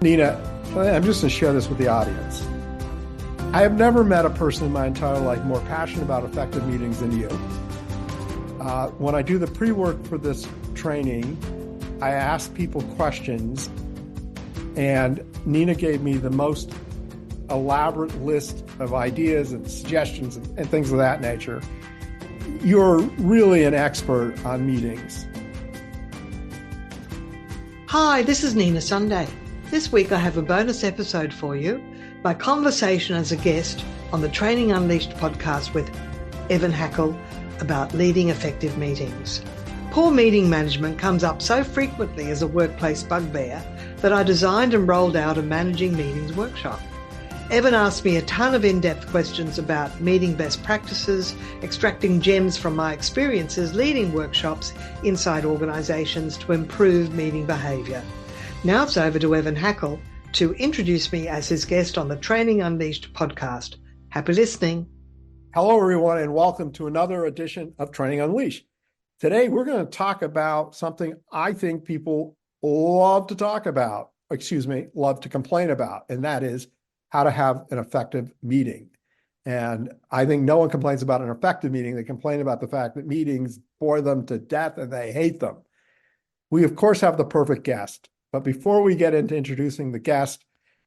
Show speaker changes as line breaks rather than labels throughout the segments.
Nina, I'm just going to share this with the audience. I have never met a person in my entire life more passionate about effective meetings than you. When I do the pre-work for this training, I ask people questions, and Nina gave me the most elaborate list of ideas and suggestions and things of that nature. You're really an expert on meetings.
Hi, this is Nina Sunday. This week I have a bonus episode for you, my conversation as a guest on the Training Unleashed podcast with Evan Hackel about leading effective meetings. Poor meeting management comes up so frequently as a workplace bugbear that I designed and rolled out a Managing Meetings workshop. Evan asked me a ton of in-depth questions about meeting best practices, extracting gems from my experiences leading workshops inside organisations to improve meeting behaviour. Now it's over to Evan Hackel to introduce me as his guest on the Training Unleashed podcast. Happy listening.
Hello, everyone, and welcome to another edition of Training Unleashed. Today, we're going to talk about something I think people love to complain about, and that is how to have an effective meeting. And I think no one complains about an effective meeting. They complain about the fact that meetings bore them to death and they hate them. We, of course, have the perfect guest. But before we get into introducing the guest,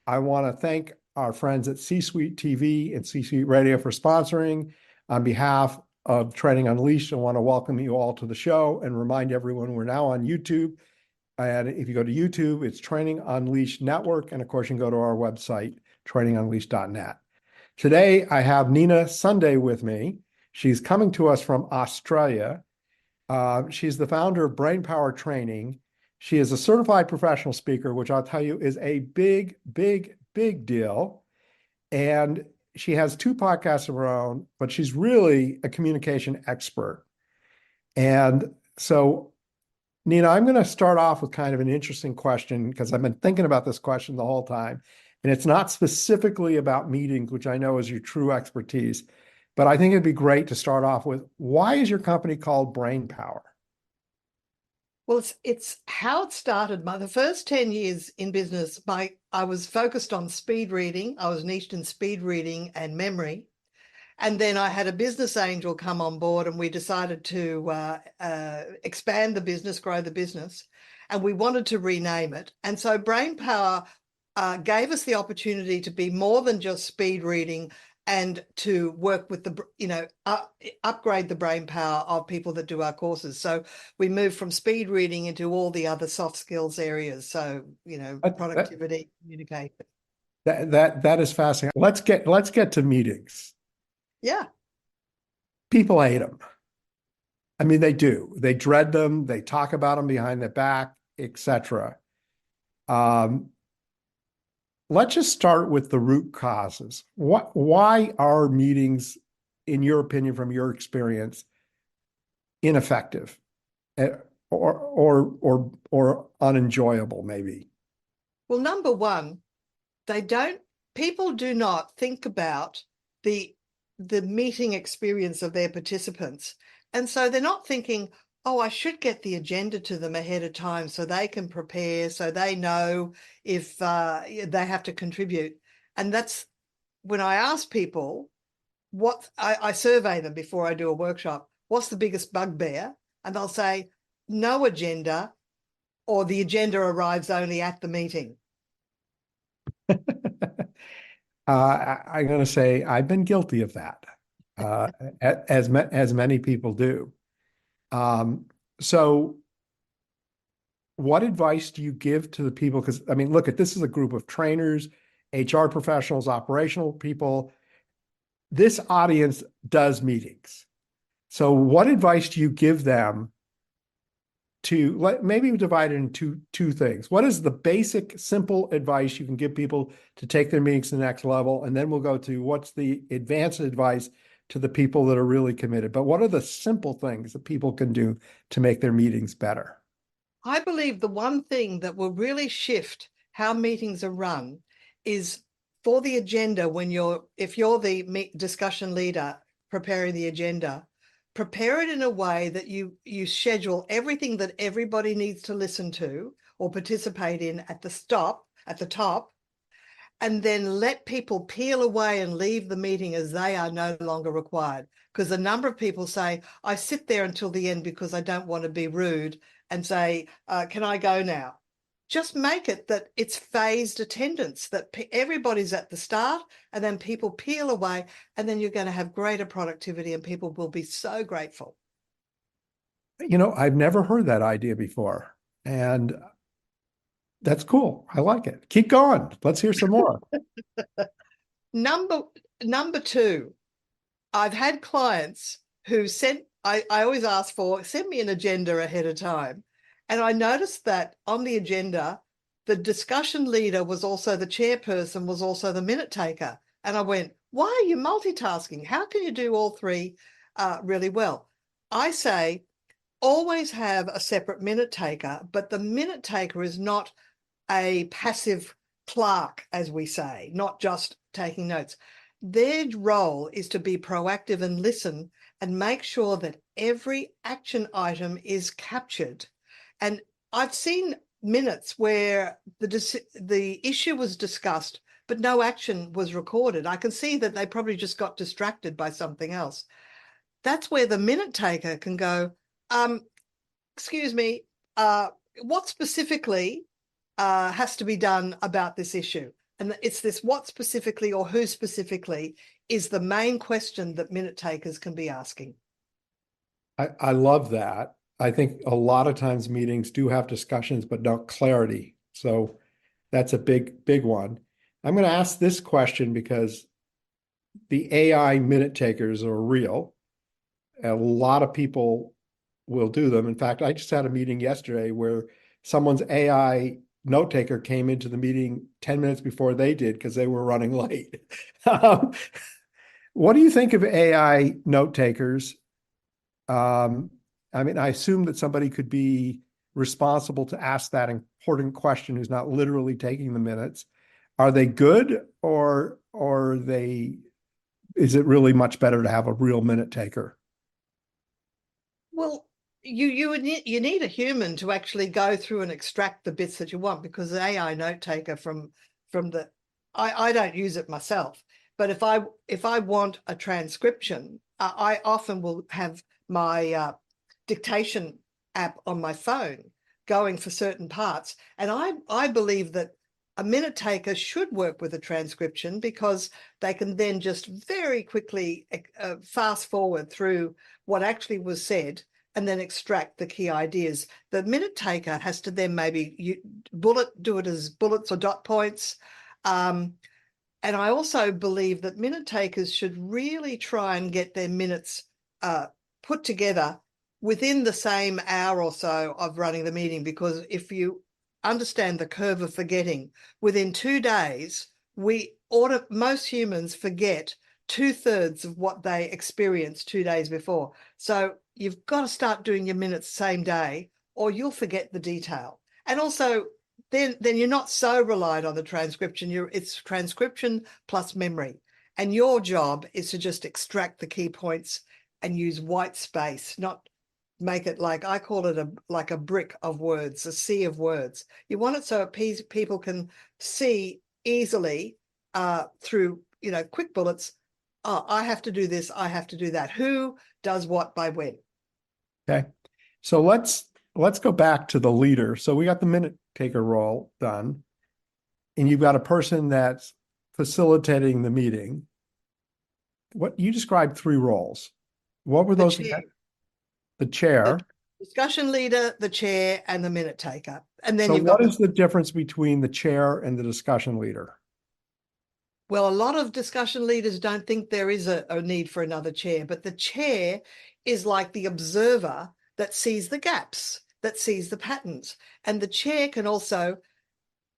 I want to thank our friends at C-Suite TV and C-Suite Radio for sponsoring. On behalf of Training Unleashed, I want to welcome you all to the show and remind everyone we're now on YouTube. And if you go to YouTube, it's Training Unleashed Network. And of course, you can go to our website, trainingunleashed.net. Today, I have Nina Sunday with me. She's coming to us from Australia. She's the founder of Brainpower Training. She is a certified professional speaker, which I'll tell you is a big, big, big deal. And she has 2 podcasts of her own, but she's really a communication expert. And so, Nina, I'm going to start off with kind of an interesting question because I've been thinking about this question the whole time. And it's not specifically about meetings, which I know is your true expertise, but I think it'd be great to start off with, why is your company called Brainpower?
Well, it's how it started. The first 10 years in business, I was focused on speed reading. I was niched in speed reading and memory. And then I had a business angel come on board and we decided to expand the business, grow the business, and we wanted to rename it. And so Brainpower gave us the opportunity to be more than just speed reading and to work with upgrade the brain power of people that do our courses. So we moved from speed reading into all the other soft skills areas. So, productivity, communication.
That is fascinating. Let's get to meetings.
Yeah.
People hate them. I mean, they do. They dread them. They talk about them behind their back, etc. Let's just start with the root causes. Why are meetings, in your opinion, from your experience, ineffective or unenjoyable, maybe?
Well, number one, people do not think about the meeting experience of their participants. And so they're not thinking, oh, I should get the agenda to them ahead of time so they can prepare, so they know if they have to contribute. And that's when I ask people, I survey them before I do a workshop, what's the biggest bugbear? And they'll say, no agenda, or the agenda arrives only at the meeting.
I'm going to say I've been guilty of that, as many people do. So what advice do you give to the people? Because, I mean, look, this is a group of trainers, HR professionals, operational people. This audience does meetings. So what advice do you give them to maybe divide it into two things? What is the basic, simple advice you can give people to take their meetings to the next level? And then we'll go to what's the advanced advice to the people that are really committed. But what are the simple things that people can do to make their meetings better?
I believe the one thing that will really shift how meetings are run is for the agenda. If you're the discussion leader preparing the agenda, prepare it in a way that you schedule everything that everybody needs to listen to or participate in at the stop at the top, and then let people peel away and leave the meeting as they are no longer required. Because a number of people say, I sit there until the end because I don't want to be rude and say, can I go now? Just make it that it's phased attendance, that everybody's at the start and then people peel away, and then you're going to have greater productivity and people will be so grateful.
I've never heard that idea before. And that's cool. I like it. Keep going. Let's hear some more.
Number two, I've had clients who I always ask send me an agenda ahead of time. And I noticed that on the agenda, the discussion leader was also the chairperson, was also the minute taker. And I went, why are you multitasking? How can you do all three really well? I say, always have a separate minute taker, but the minute taker is not a passive clerk, as we say, not just taking notes. Their role is to be proactive and listen and make sure that every action item is captured. And I've seen minutes where the issue was discussed, but no action was recorded. I can see that they probably just got distracted by something else. That's where the minute taker can go, excuse me, what specifically has to be done about this issue? And it's this what specifically or who specifically is the main question that minute takers can be asking.
I love that. I think a lot of times meetings do have discussions, but not clarity. So that's a big, big one. I'm going to ask this question because the AI minute takers are real. A lot of people will do them. In fact, I just had a meeting yesterday where someone's AI note taker came into the meeting 10 minutes before they did because they were running late. What do you think of AI note takers? I assume that somebody could be responsible to ask that important question who's not literally taking the minutes. Are they good or is it really much better to have a real minute taker?
Well, you need a human to actually go through and extract the bits that you want, because the AI note taker from the I don't use it myself, but if I want a transcription, I often will have my dictation app on my phone going for certain parts, and I believe that a minute taker should work with a transcription because they can then just very quickly fast forward through what actually was said and then extract the key ideas. The minute taker has to then maybe do it as bullets or dot points. And I also believe that minute takers should really try and get their minutes put together within the same hour or so of running the meeting, because if you understand the curve of forgetting, within 2 days, most humans forget 2/3 of what they experienced 2 days before. So you've got to start doing your minutes same day or you'll forget the detail. And also then you're not so reliant on the transcription. It's transcription plus memory. And your job is to just extract the key points and use white space, not make it like, I call it like a brick of words, a sea of words. You want it so people can see easily through, quick bullets. Oh, I have to do this. I have to do that. Who does what by when?
Okay. So let's go back to the leader. So we got the minute taker role done, and you've got a person that's facilitating the meeting. What you described 3 roles. What were those? The chair.
The discussion leader, the chair, and the minute taker. And then
so
you've got
what is the difference between the chair and the discussion leader?
Well, a lot of discussion leaders don't think there is a need for another chair, but the chair is like the observer that sees the gaps, that sees the patterns. And the chair can also,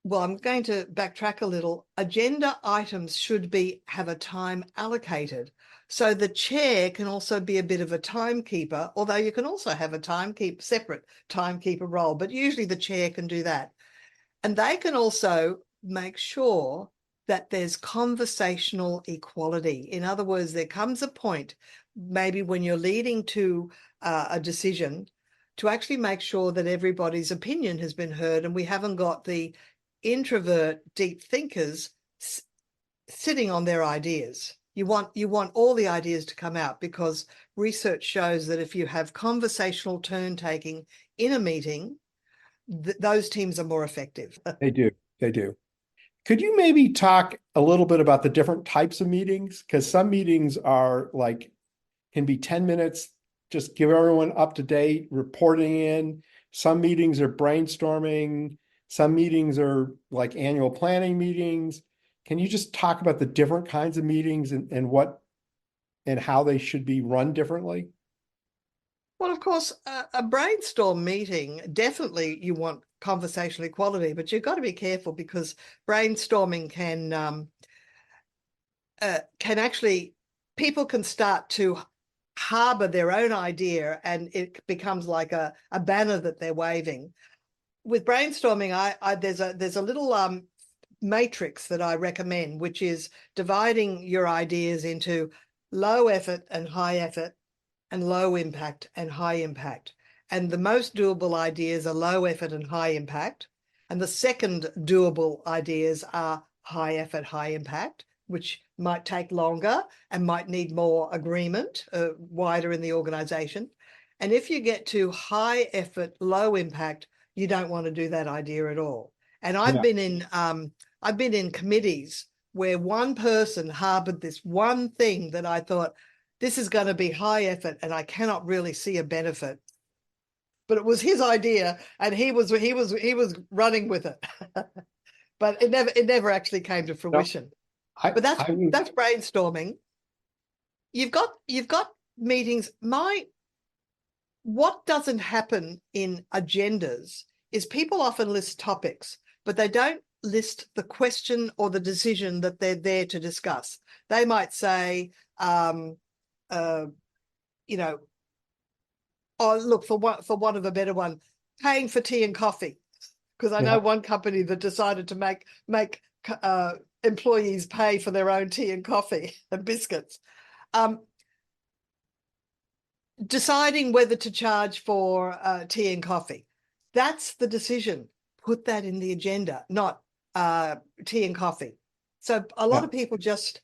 well, I'm going to backtrack a little. Agenda items should have a time allocated. So the chair can also be a bit of a timekeeper, although you can also have a separate timekeeper role, but usually the chair can do that. And they can also make sure that there's conversational equality. In other words, there comes a point, maybe when you're leading to a decision, to actually make sure that everybody's opinion has been heard and we haven't got the introvert deep thinkers sitting on their ideas. You want all the ideas to come out, because research shows that if you have conversational turn taking in a meeting, those teams are more effective.
They do. They do. Could you maybe talk a little bit about the different types of meetings? Because some meetings are like, can be 10 minutes, just give everyone up to date reporting in. Some meetings are brainstorming. Some meetings are like annual planning meetings. Can you just talk about the different kinds of meetings and what and how they should be run differently?
Well, of course, a brainstorm meeting, definitely you want conversational equality, but you've got to be careful, because brainstorming can actually, people can start to harbor their own idea, and it becomes like a banner that they're waving. With brainstorming, there's a little matrix that I recommend, which is dividing your ideas into low effort and high effort, and low impact and high impact. And the most doable ideas are low effort and high impact. And the second doable ideas are high effort, high impact, which might take longer and might need more agreement, wider in the organization. And if you get to high effort, low impact, you don't want to do that idea at all. And I've been in committees where one person harbored this one thing that I thought, this is going to be high effort and I cannot really see a benefit. But it was his idea, and he was running with it. But it never actually came to fruition. But that's brainstorming. You've got meetings. What doesn't happen in agendas is people often list topics, but they don't list the question or the decision that they're there to discuss. They might say, oh, look, for want of a better one, paying for tea and coffee, because I know one company that decided to make employees pay for their own tea and coffee and biscuits. Deciding whether to charge for tea and coffee, that's the decision. Put that in the agenda, not tea and coffee. So a lot of people just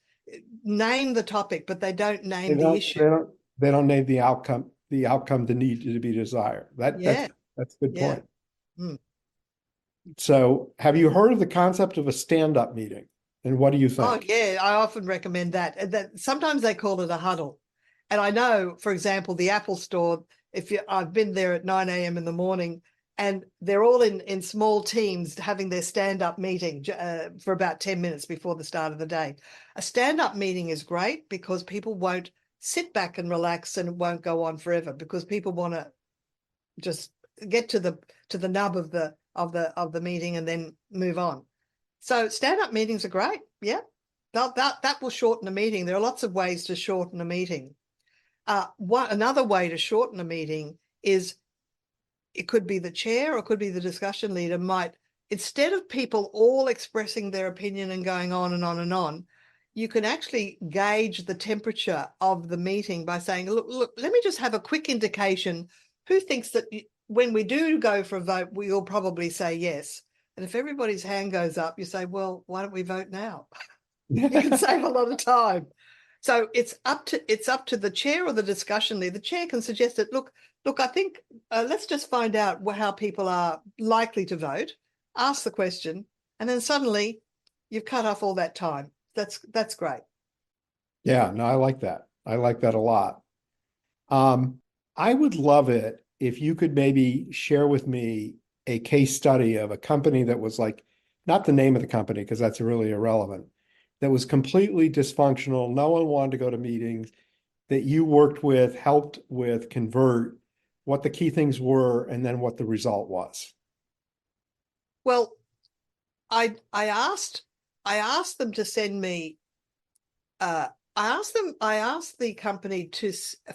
name the topic, but they don't name the issue.
They don't name the outcome that needs to be desired. That's a good point.
Mm.
So have you heard of the concept of a stand-up meeting? And what do you think?
Oh, yeah, I often recommend that. Sometimes they call it a huddle. And I know, for example, the Apple store, I've been there at 9 a.m. in the morning, and they're all in small teams having their stand-up meeting for about 10 minutes before the start of the day. A stand-up meeting is great because people won't sit back and relax, and it won't go on forever, because people want to just get to the nub of the meeting and then move on. So stand-up meetings are great. Yeah, that will shorten a meeting. There are lots of ways to shorten a meeting. Another way to shorten a meeting is, it could be the chair or it could be the discussion leader might, instead of people all expressing their opinion and going on and on and on, you can actually gauge the temperature of the meeting by saying, look, let me just have a quick indication. Who thinks that when we do go for a vote, we'll probably say yes? And if everybody's hand goes up, you say, well, why don't we vote now? You can save a lot of time. So it's up to the chair or the discussion leader. The chair can suggest that, look, I think let's just find out how people are likely to vote, ask the question, and then suddenly you've cut off all that time. That's great.
Yeah, no, I like that. I like that a lot. I would love it if you could maybe share with me a case study of a company that was like, not the name of the company, because that's really irrelevant, that was completely dysfunctional. No one wanted to go to meetings, that you worked with, helped with, convert, what the key things were, and then what the result was.
Well, I asked them to send me. I asked the company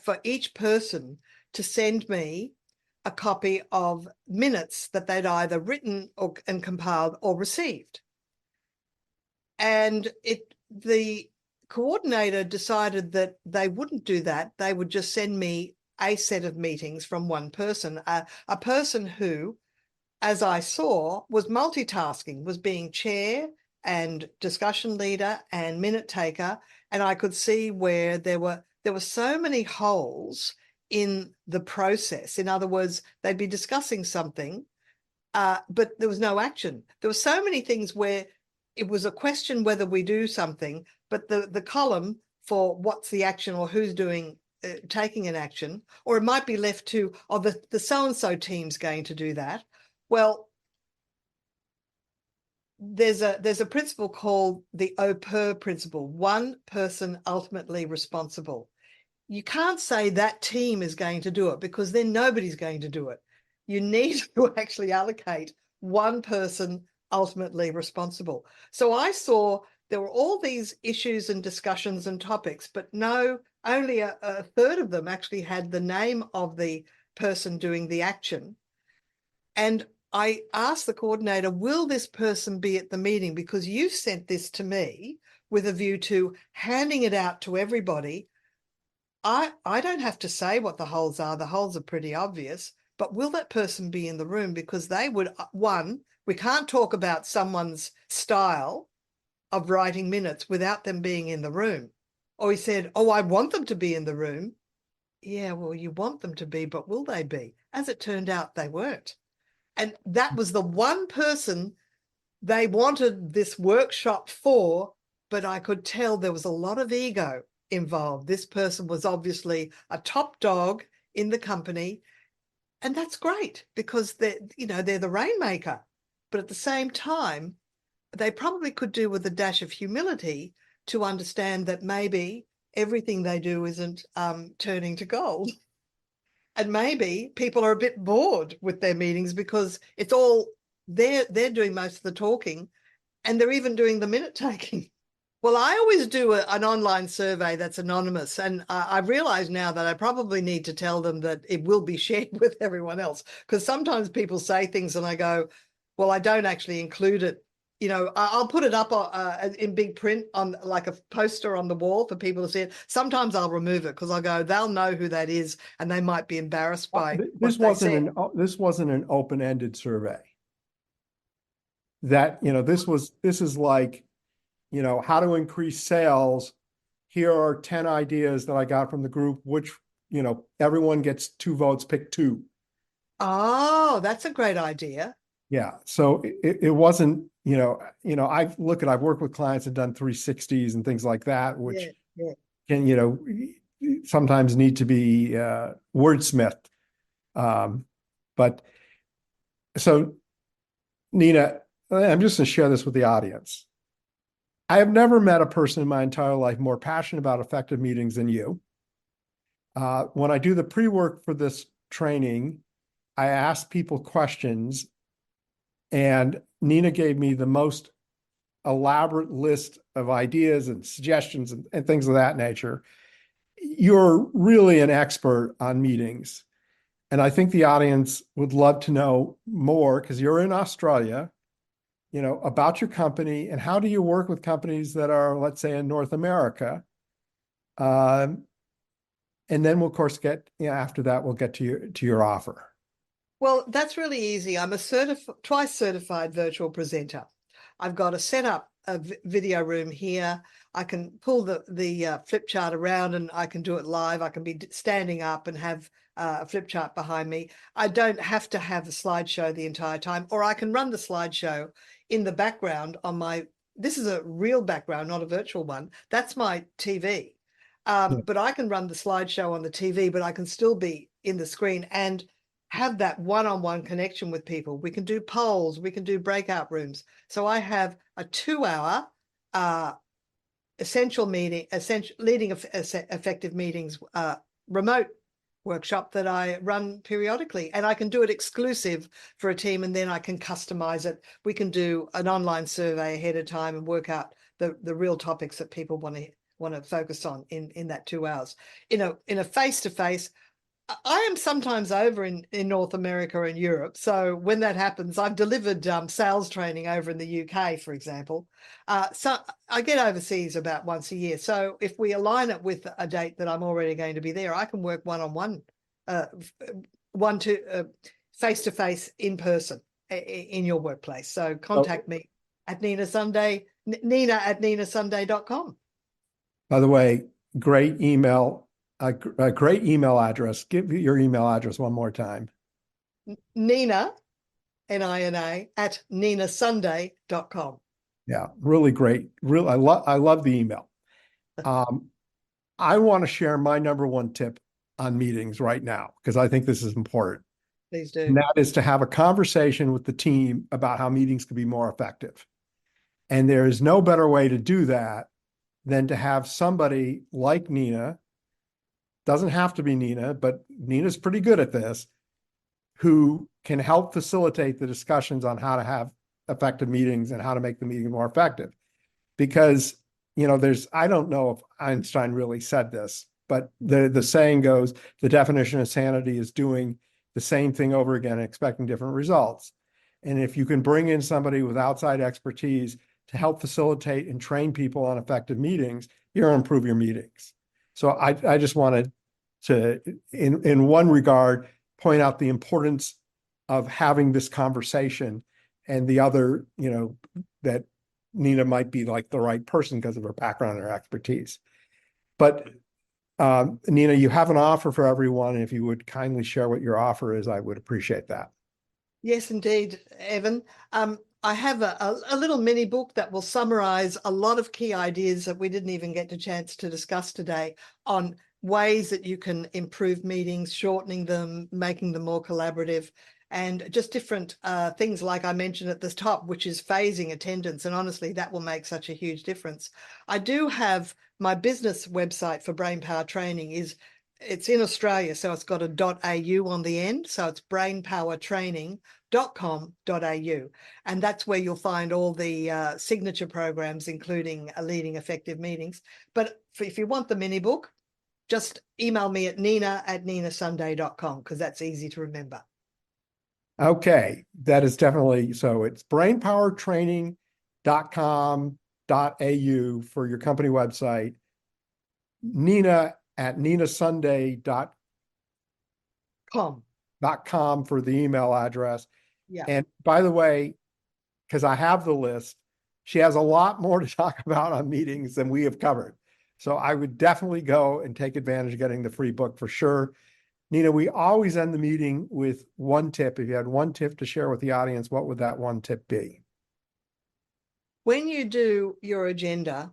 for each person to send me a copy of minutes that they'd either written and compiled or received. And the coordinator decided that they wouldn't do that. They would just send me a set of meetings from one person, a person who as I saw, was multitasking, was being chair and discussion leader and minute taker. And I could see where there were so many holes in the process. In other words, they'd be discussing something, but there was no action. There were so many things where it was a question whether we do something, but the column for what's the action or who's doing taking an action, or it might be left to, oh, the so-and-so team's going to do that. Well, there's a principle called the au pair principle, one person ultimately responsible. You can't say that team is going to do it because then nobody's going to do it. You need to actually allocate one person ultimately responsible. So I saw there were all these issues and discussions and topics, but no, only a third of them actually had the name of the person doing the action. And I asked the coordinator, will this person be at the meeting? Because you sent this to me with a view to handing it out to everybody. I don't have to say what the holes are. The holes are pretty obvious, but will that person be in the room? Because they would, one, we can't talk about someone's style of writing minutes without them being in the room. Or he said, oh, I want them to be in the room. Yeah, well, you want them to be, but will they be? As it turned out, they weren't. And that was the one person they wanted this workshop for, but I could tell there was a lot of ego involved. This person was obviously a top dog in the company, and that's great because they're the rainmaker. But at the same time, they probably could do with a dash of humility to understand that maybe everything they do isn't turning to gold. And maybe people are a bit bored with their meetings because it's all they're doing most of the talking, and they're even doing the minute taking. Well, I always do an online survey that's anonymous, and I realize now that I probably need to tell them that it will be shared with everyone else, because sometimes people say things and I go, well, I don't actually include it. I'll put it up in big print on like a poster on the wall for people to see it. Sometimes I'll remove it because I'll go, they'll know who that is and they might be embarrassed by
This
what they said.
this wasn't an open-ended survey. That, this is like, how to increase sales. Here are 10 ideas that I got from the group, which, everyone gets 2 votes, pick 2.
Oh, that's a great idea.
Yeah. So it wasn't, I've worked with clients and done 360s and things like that, which
Yeah.
can, sometimes need to be wordsmithed. But so, Nina, I'm just going to share this with the audience. I have never met a person in my entire life more passionate about effective meetings than you. When I do the pre-work for this training, I ask people questions, and Nina gave me the most elaborate list of ideas and suggestions and things of that nature. You're really an expert on meetings. And I think the audience would love to know more, because you're in Australia, about your company and how do you work with companies that are, let's say, in North America. And then we'll, of course, after that, we'll get to your offer.
Well, that's really easy. I'm a twice certified virtual presenter. I've got a setup a video room here. I can pull the flip chart around and I can do it live. I can be standing up and have a flip chart behind me. I don't have to have the slideshow the entire time, or I can run the slideshow in the background on this is a real background, not a virtual one. That's my TV. But I can run the slideshow on the TV, but I can still be in the screen and have that one-on-one connection with people. We can do polls, we can do breakout rooms. So I have a 2-hour leading effective meetings remote workshop that I run periodically, and I can do it exclusive for a team, and then I can customize it. We can do an online survey ahead of time and work out the real topics that people want to focus on in that 2 hours. In a face-to-face, I am sometimes over in North America and Europe. So when that happens, I've delivered sales training over in the UK, for example. So I get overseas about once a year. So if we align it with a date that I'm already going to be there, I can work one-on-one, face-to-face in person. in your workplace. So contact me at Nina at ninasunday.com.
By the way, great email, a great email address. Give your email address one more time.
Nina, Nina, at ninasunday.com.
Yeah, really great. I love the email. I want to share my number one tip on meetings right now, because I think this is important.
Please do.
And that is to have a conversation with the team about how meetings could be more effective. And there is no better way to do that than to have somebody like Nina, doesn't have to be Nina, but Nina's pretty good at this, who can help facilitate the discussions on how to have effective meetings and how to make the meeting more effective. Because, I don't know if Einstein really said this, but the saying goes, the definition of sanity is doing the same thing over again and expecting different results. And if you can bring in somebody with outside expertise to help facilitate and train people on effective meetings, you're going to improve your meetings. So I just wanted to, in one regard, point out the importance of having this conversation, and the other, that Nina might be like the right person because of her background and her expertise. But Nina, you have an offer for everyone. And if you would kindly share what your offer is, I would appreciate that.
Yes, indeed, Evan. I have a little mini book that will summarize a lot of key ideas that we didn't even get the chance to discuss today on ways that you can improve meetings, shortening them, making them more collaborative, and just different things like I mentioned at the top, which is phasing attendance. And honestly, that will make such a huge difference. I do have my business website for brainpower training. It's in Australia, so it's got a .au on the end. So it's brainpowertraining.com.au. And that's where you'll find all the signature programs, including leading effective meetings. But if you want the mini book, just email me at nina@ninasunday.com, because that's easy to remember.
Okay, that is definitely, so it's brainpowertraining.com.au for your company website, nina@ninasunday.com for the email address.
Yeah.
And by the way, because I have the list, she has a lot more to talk about on meetings than we have covered. So I would definitely go and take advantage of getting the free book for sure. Nina, we always end the meeting with one tip. If you had one tip to share with the audience, what would that one tip be?
When you do your agenda,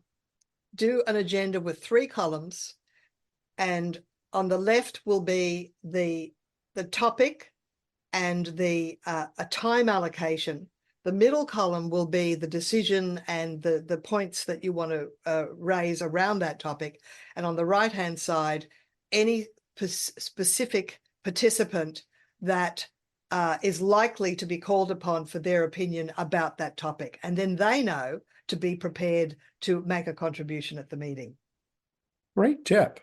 do an agenda with 3 columns, and on the left will be the topic and a time allocation. The middle column will be the decision and the points that you want to raise around that topic. And on the right-hand side, any specific participant that is likely to be called upon for their opinion about that topic. And then they know to be prepared to make a contribution at the meeting.
Great tip.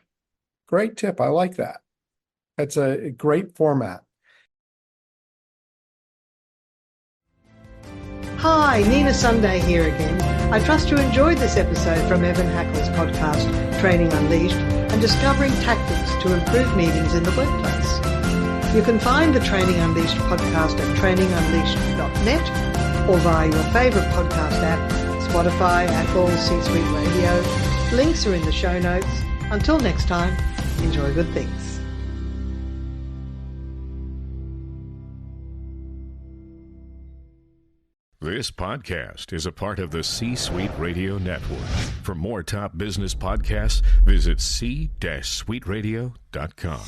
Great tip. I like that. That's a great format.
Hi, Nina Sunday here again. I trust you enjoyed this episode from Evan Hackel's podcast, Training Unleashed, and discovering tactics to improve meetings in the workplace. You can find the Training Unleashed podcast at trainingunleashed.net or via your favourite podcast app, Spotify, Apple, C-Suite Radio. Links are in the show notes. Until next time, enjoy good things.
This podcast is a part of the C-Suite Radio Network. For more top business podcasts, visit c-suiteradio.com.